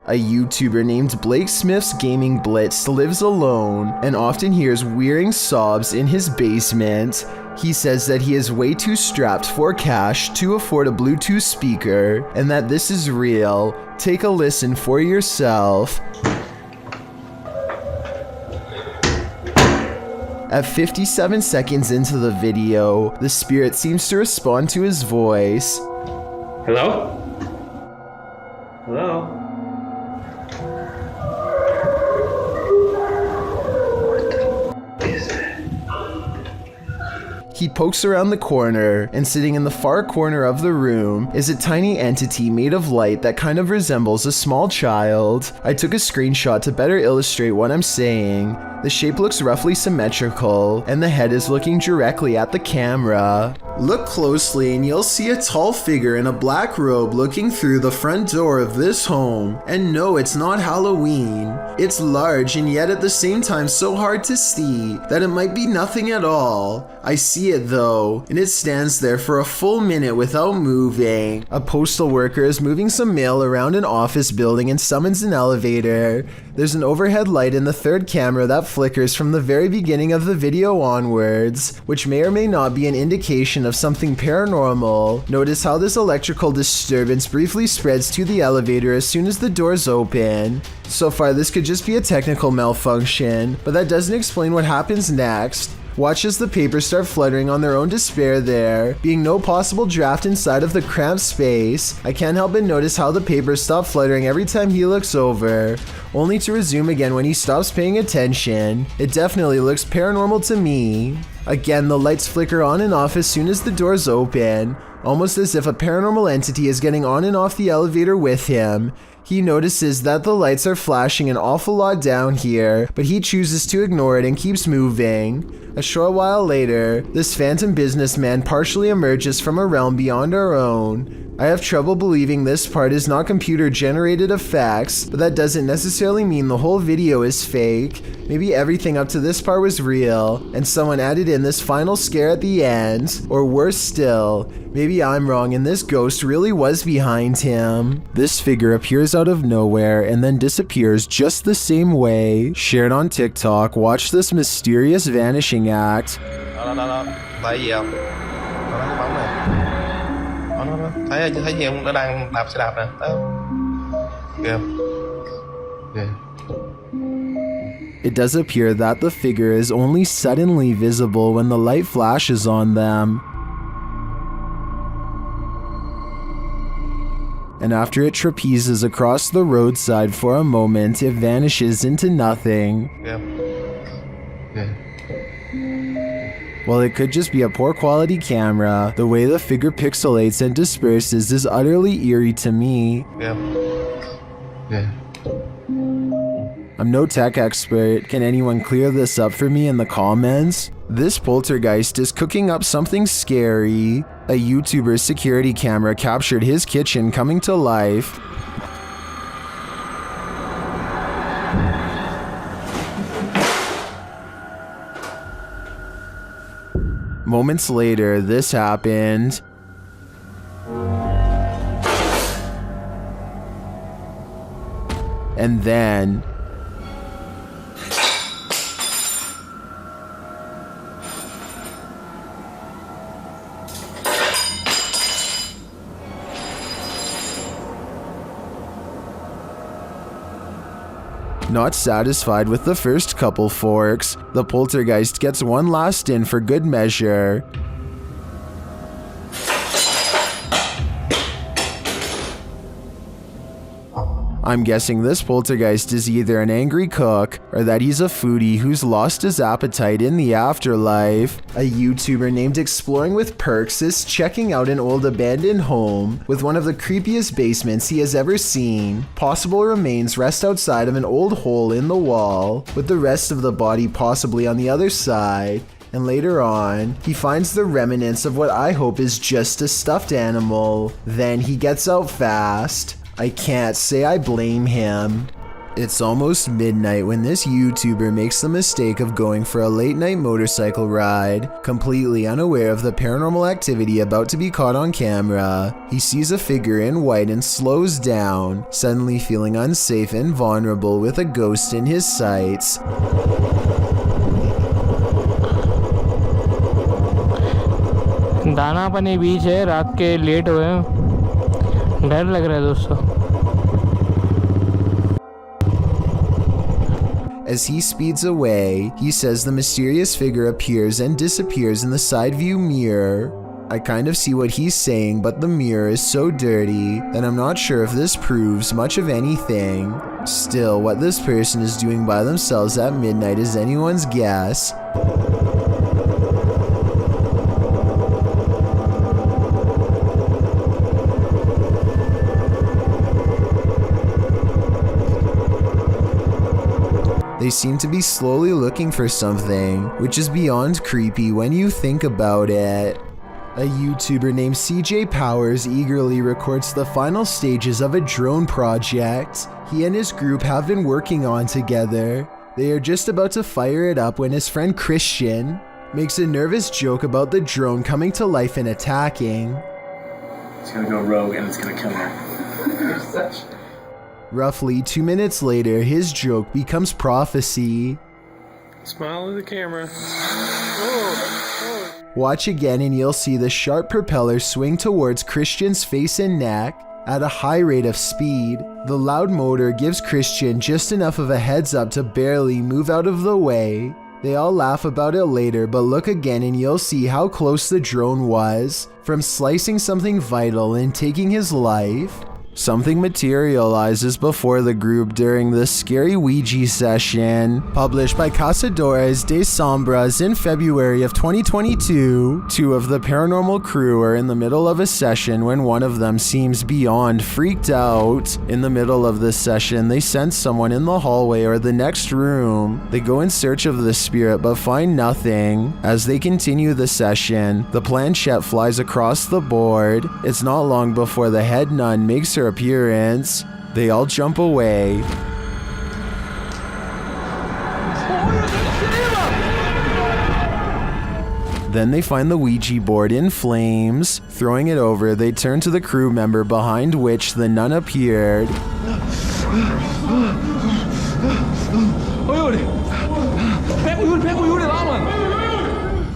A YouTuber named Blake Smith's Gaming Blitz lives alone and often hears wearing sobs in his basement. He says that he is way too strapped for cash to afford a Bluetooth speaker and that this is real. Take a listen for yourself. At 57 seconds into the video, the spirit seems to respond to his voice. Hello? Hello? He pokes around the corner, and sitting in the far corner of the room is a tiny entity made of light that kind of resembles a small child. I took a screenshot to better illustrate what I'm saying. The shape looks roughly symmetrical, and the head is looking directly at the camera. Look closely and you'll see a tall figure in a black robe looking through the front door of this home. And no, it's not Halloween. It's large and yet at the same time so hard to see that it might be nothing at all. I see it though, and it stands there for a full minute without moving. A postal worker is moving some mail around an office building and summons an elevator. There's an overhead light in the third camera that flickers from the very beginning of the video onwards, which may or may not be an indication of something paranormal. Notice how this electrical disturbance briefly spreads to the elevator as soon as the doors open. So far, this could just be a technical malfunction, but that doesn't explain what happens next. Watch as the papers start fluttering on their own despair there, being no possible draft inside of the cramped space. I can't help but notice how the papers stop fluttering every time he looks over, only to resume again when he stops paying attention. It definitely looks paranormal to me. Again, the lights flicker on and off as soon as the doors open, almost as if a paranormal entity is getting on and off the elevator with him. He notices that the lights are flashing an awful lot down here, but he chooses to ignore it and keeps moving. A short while later, this phantom businessman partially emerges from a realm beyond our own. I have trouble believing this part is not computer-generated effects, but that doesn't necessarily mean the whole video is fake. Maybe everything up to this part was real, and someone added in this final scare at the end. Or worse still, maybe I'm wrong and this ghost really was behind him. This figure appears out of nowhere and then disappears just the same way. Shared on TikTok, watch this mysterious vanishing act. Tại gì không? Nó cái bóng này. Nó thấy gì không? Nó đang đạp xe đạp nè. Kìa. Kìa. It does appear that the figure is only suddenly visible when the light flashes on them. And after it trapezes across the roadside for a moment, it vanishes into nothing. Kìa. Kìa. While it could just be a poor quality camera, the way the figure pixelates and disperses is utterly eerie to me. Yeah. Yeah. I'm no tech expert. Can anyone clear this up for me in the comments? This poltergeist is cooking up something scary. A YouTuber's security camera captured his kitchen coming to life. Moments later, this happened. And then... Not satisfied with the first couple forks, the poltergeist gets one last in for good measure. I'm guessing this poltergeist is either an angry cook or that he's a foodie who's lost his appetite in the afterlife. A YouTuber named Exploring with Perks is checking out an old abandoned home with one of the creepiest basements he has ever seen. Possible remains rest outside of an old hole in the wall, with the rest of the body possibly on the other side. And later on, he finds the remnants of what I hope is just a stuffed animal. Then he gets out fast. I can't say I blame him. It's almost midnight when this YouTuber makes the mistake of going for a late night motorcycle ride, completely unaware of the paranormal activity about to be caught on camera. He sees a figure in white and slows down, suddenly feeling unsafe and vulnerable with a ghost in his sights. दाना पानी बीच है, रात के late हुए हैं, डर लग रहा है दोस्तों। As he speeds away, he says the mysterious figure appears and disappears in the side view mirror. I kind of see what he's saying, but the mirror is so dirty that I'm not sure if this proves much of anything. Still, what this person is doing by themselves at midnight is anyone's guess. They seem to be slowly looking for something, which is beyond creepy when you think about it. A YouTuber named CJ Powers eagerly records the final stages of a drone project he and his group have been working on together. They are just about to fire it up when his friend Christian makes a nervous joke about the drone coming to life and attacking. It's gonna go rogue and it's gonna kill me. Roughly 2 minutes later, his joke becomes prophecy. Smile at the camera. Watch again and you'll see the sharp propeller swing towards Christian's face and neck at a high rate of speed. The loud motor gives Christian just enough of a heads up to barely move out of the way. They all laugh about it later, but look again and you'll see how close the drone was from slicing something vital and taking his life. Something materializes before the group during this scary Ouija session, published by Cazadores de Sombras in February of 2022. Two of the paranormal crew are in the middle of a session when one of them seems beyond freaked out. In the middle of this session, they sense someone in the hallway or the next room. They go in search of the spirit but find nothing. As they continue the session, the planchette flies across the board. It's not long before the head nun makes her appearance. They all jump away. Then they find the Ouija board in flames. Throwing it over, they turn to the crew member behind which the nun appeared.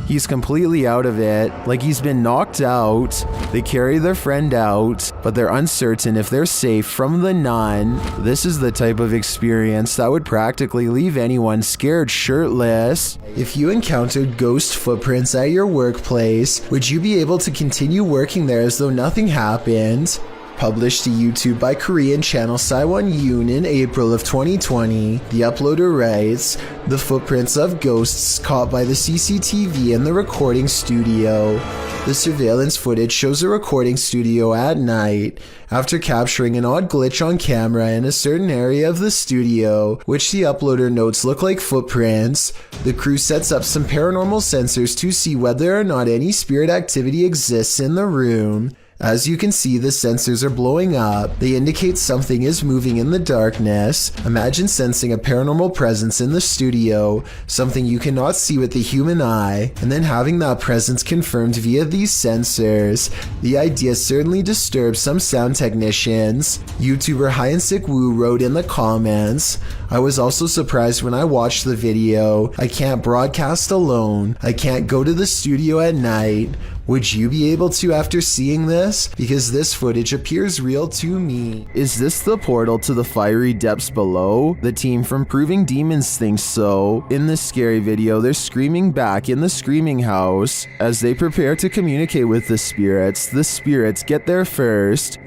He's completely out of it, like he's been knocked out. They carry their friend out, but they're uncertain if they're safe from the nun. This is the type of experience that would practically leave anyone scared shirtless. If you encountered ghost footprints at your workplace, would you be able to continue working there as though nothing happened? Published to YouTube by Korean channel Saiwon Yoon in April of 2020, the uploader writes, "The footprints of ghosts caught by the CCTV in the recording studio." The surveillance footage shows a recording studio at night. After capturing an odd glitch on camera in a certain area of the studio, which the uploader notes look like footprints, the crew sets up some paranormal sensors to see whether or not any spirit activity exists in the room. As you can see, the sensors are blowing up. They indicate something is moving in the darkness. Imagine sensing a paranormal presence in the studio, something you cannot see with the human eye, and then having that presence confirmed via these sensors. The idea certainly disturbs some sound technicians. YouTuber Hyansik Woo wrote in the comments, "I was also surprised when I watched the video. I can't broadcast alone. I can't go to the studio at night. Would you be able to after seeing this? Because this footage appears real to me." Is this the portal to the fiery depths below? The team from Proving Demons thinks so. In this scary video, they're screaming back in the screaming house. As they prepare to communicate with the spirits get there first.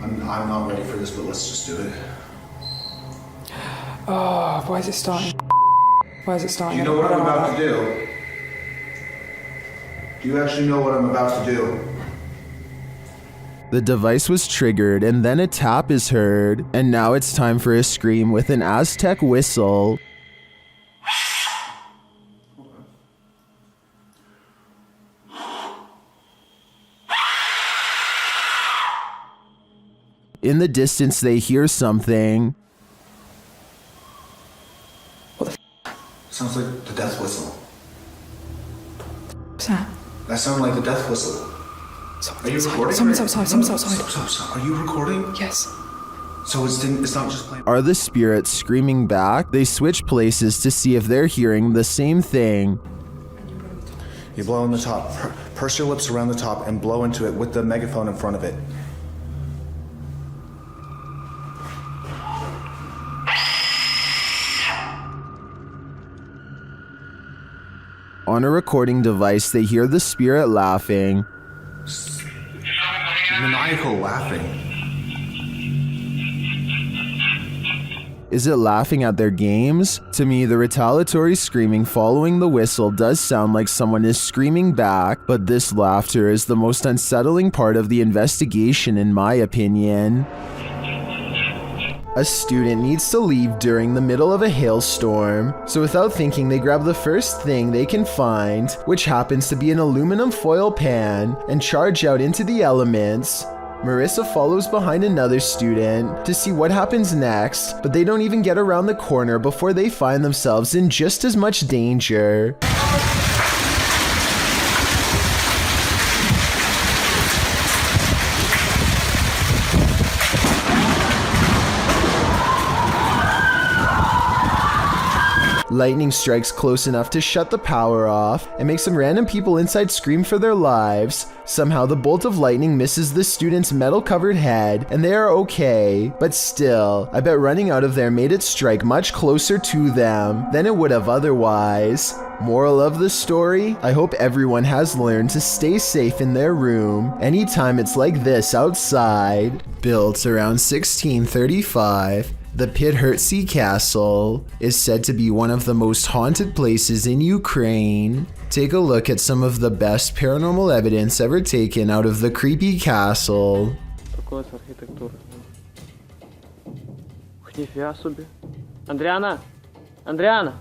I'm not ready for this, but let's just do it. Oh, why is it starting? Why is it starting? Do you know what I'm about to do? Do you actually know what I'm about to do? The device was triggered and then a tap is heard, and now it's time for a scream with an Aztec whistle. In the distance they hear something. Sounds like the death whistle. What's that? That sounded like the death whistle. Are you recording? Someone's outside. Someone's outside. Stop. Are you recording? Yes. So it's not just playing. Are the spirits screaming back? They switch places to see if they're hearing the same thing. You blow in the top. Purse your lips around the top and blow into it with the megaphone in front of it. On a recording device, they hear the spirit laughing. Maniacal laughing. Is it laughing at their games? To me, the retaliatory screaming following the whistle does sound like someone is screaming back, but this laughter is the most unsettling part of the investigation in my opinion. A student needs to leave during the middle of a hailstorm, so without thinking they grab the first thing they can find, which happens to be an aluminum foil pan, and charge out into the elements. Marissa follows behind another student to see what happens next, but they don't even get around the corner before they find themselves in just as much danger. Lightning strikes close enough to shut the power off and make some random people inside scream for their lives. Somehow the bolt of lightning misses the student's metal-covered head and they are okay, but still, I bet running out of there made it strike much closer to them than it would have otherwise. Moral of the story? I hope everyone has learned to stay safe in their room anytime it's like this outside. Built around 1635, the Podhortsi Castle is said to be one of the most haunted places in Ukraine. Take a look at some of the best paranormal evidence ever taken out of the creepy castle. Такое с архитектурой. Ух, нифига себе. Андриана! Андриана!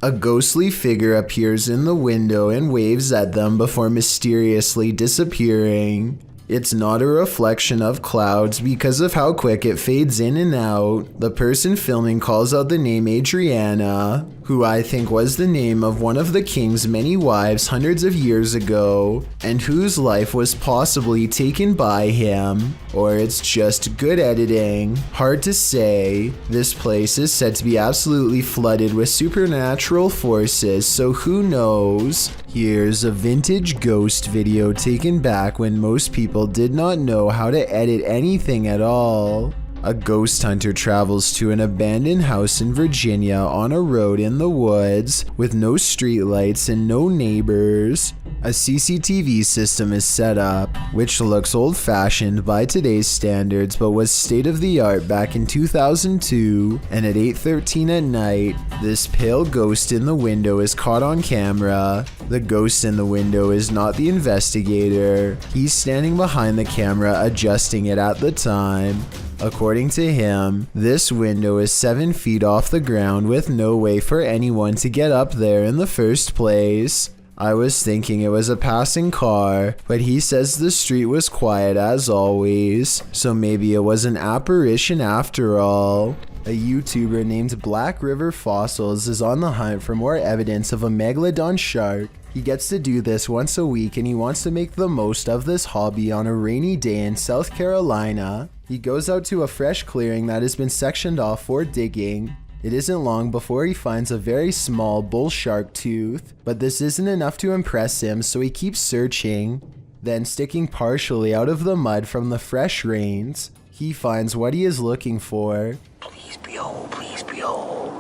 A ghostly figure appears in the window and waves at them before mysteriously disappearing. It's not a reflection of clouds because of how quick it fades in and out. The person filming calls out the name Adriana, who I think was the name of one of the king's many wives hundreds of years ago, and whose life was possibly taken by him. Or it's just good editing. Hard to say. This place is said to be absolutely flooded with supernatural forces, so who knows? Here's a vintage ghost video taken back when most people did not know how to edit anything at all. A ghost hunter travels to an abandoned house in Virginia on a road in the woods with no streetlights and no neighbors. A CCTV system is set up, which looks old-fashioned by today's standards but was state-of-the-art back in 2002, and at 8:13 at night, this pale ghost in the window is caught on camera. The ghost in the window is not the investigator. He's standing behind the camera adjusting it at the time. According to him, this window is 7 feet off the ground with no way for anyone to get up there in the first place. I was thinking it was a passing car, but he says the street was quiet as always, so maybe it was an apparition after all. A YouTuber named Black River Fossils is on the hunt for more evidence of a megalodon shark. He gets to do this once a week and he wants to make the most of this hobby on a rainy day in South Carolina. He goes out to a fresh clearing that has been sectioned off for digging. It isn't long before he finds a very small bull shark tooth, but this isn't enough to impress him, so he keeps searching. Then, sticking partially out of the mud from the fresh rains, he finds what he is looking for. Please be whole, please be whole.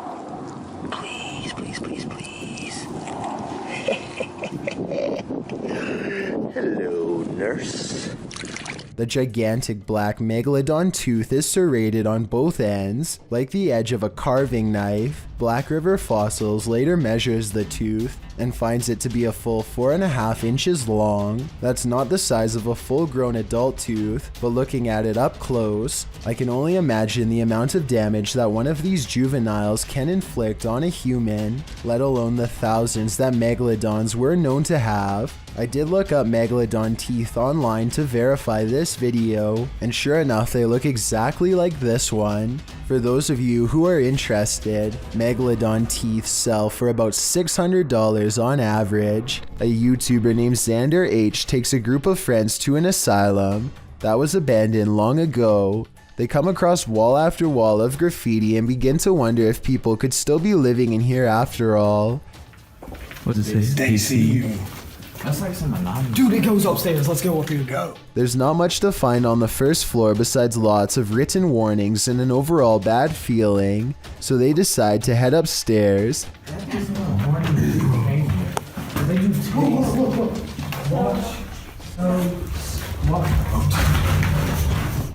Please, please, please, please. Hello, nurse. The gigantic black megalodon tooth is serrated on both ends, like the edge of a carving knife. Black River Fossils later measures the tooth and finds it to be a full 4.5 inches long. That's not the size of a full-grown adult tooth, but looking at it up close, I can only imagine the amount of damage that one of these juveniles can inflict on a human, let alone the thousands that megalodons were known to have. I did look up megalodon teeth online to verify this video, and sure enough they look exactly like this one. For those of you who are interested, megalodon teeth sell for about $600 on average. A YouTuber named Xander H takes a group of friends to an asylum that was abandoned long ago. They come across wall after wall of graffiti and begin to wonder if people could still be living in here after all. What does it say? They see you. That's like some anonymous. Dude, it goes upstairs. Let's go up here. Go. There's not much to find on the first floor besides lots of written warnings and an overall bad feeling, so they decide to head upstairs.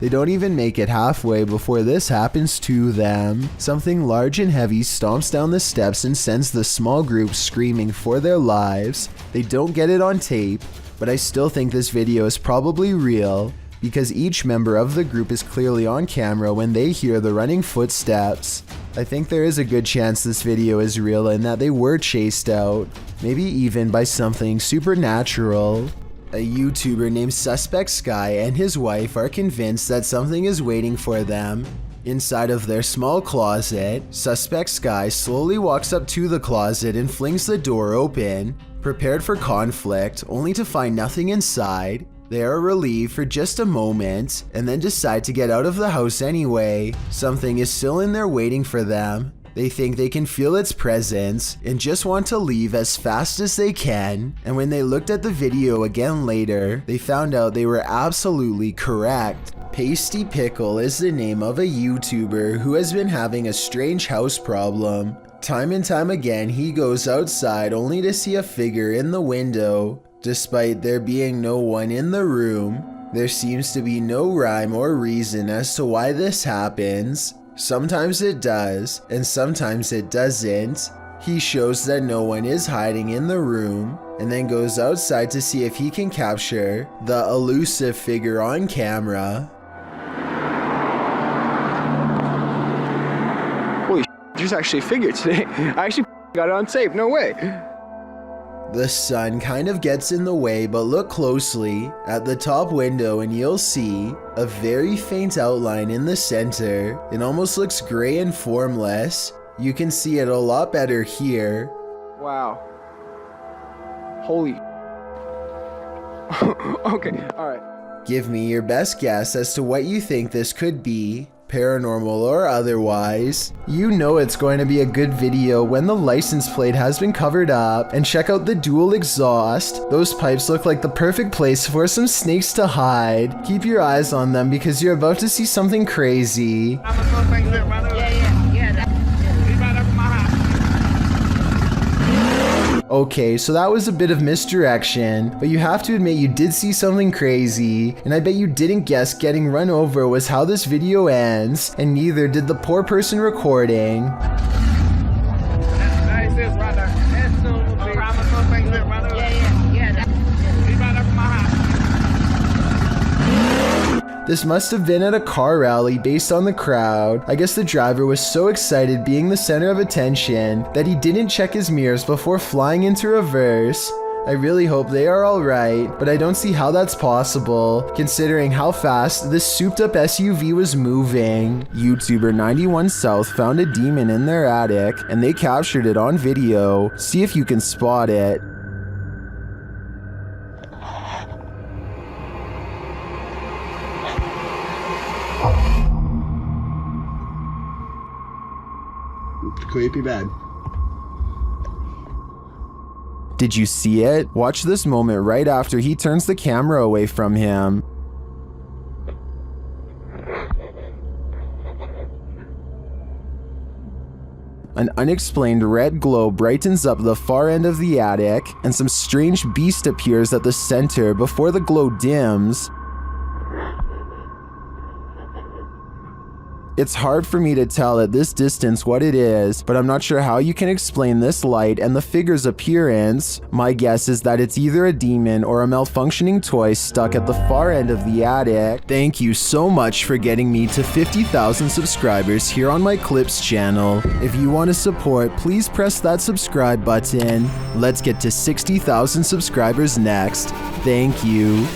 They don't even make it halfway before this happens to them. Something large and heavy stomps down the steps and sends the small group screaming for their lives. They don't get it on tape, but I still think this video is probably real, because each member of the group is clearly on camera when they hear the running footsteps. I think there is a good chance this video is real and that they were chased out, maybe even by something supernatural. A YouTuber named Suspect Sky and his wife are convinced that something is waiting for them. Inside of their small closet, Suspect Sky slowly walks up to the closet and flings the door open, prepared for conflict, only to find nothing inside. They are relieved for just a moment, and then decide to get out of the house anyway. Something is still in there waiting for them. They think they can feel its presence and just want to leave as fast as they can, and when they looked at the video again later, they found out they were absolutely correct. Pasty Pickle is the name of a YouTuber who has been having a strange house problem. Time and time again, he goes outside only to see a figure in the window. Despite there being no one in the room, there seems to be no rhyme or reason as to why this happens. Sometimes it does, and sometimes it doesn't. He shows that no one is hiding in the room, and then goes outside to see if he can capture the elusive figure on camera. Holy shit, there's actually a figure today. I actually got it on tape, no way. The sun kind of gets in the way, but look closely at the top window and you'll see a very faint outline in the center. It almost looks gray and formless. You can see it a lot better here. Wow. Holy. Okay, alright. Give me your best guess as to what you think this could be, paranormal or otherwise. You know it's going to be a good video when the license plate has been covered up, and check out the dual exhaust. Those pipes look like the perfect place for some snakes to hide. Keep your eyes on them because you're about to see something crazy. Okay, so that was a bit of misdirection, but you have to admit you did see something crazy, and I bet you didn't guess getting run over was how this video ends, and neither did the poor person recording. This must have been at a car rally based on the crowd. I guess the driver was so excited being the center of attention that he didn't check his mirrors before flying into reverse. I really hope they are alright, but I don't see how that's possible, considering how fast this souped up SUV was moving. YouTuber 91 South found a demon in their attic, and they captured it on video. See if you can spot it. Creepy bad. Did you see it? Watch this moment right after he turns the camera away from him. An unexplained red glow brightens up the far end of the attic, and some strange beast appears at the center before the glow dims. It's hard for me to tell at this distance what it is, but I'm not sure how you can explain this light and the figure's appearance. My guess is that it's either a demon or a malfunctioning toy stuck at the far end of the attic. Thank you so much for getting me to 50,000 subscribers here on my Clips channel. If you want to support, please press that subscribe button. Let's get to 60,000 subscribers next. Thank you.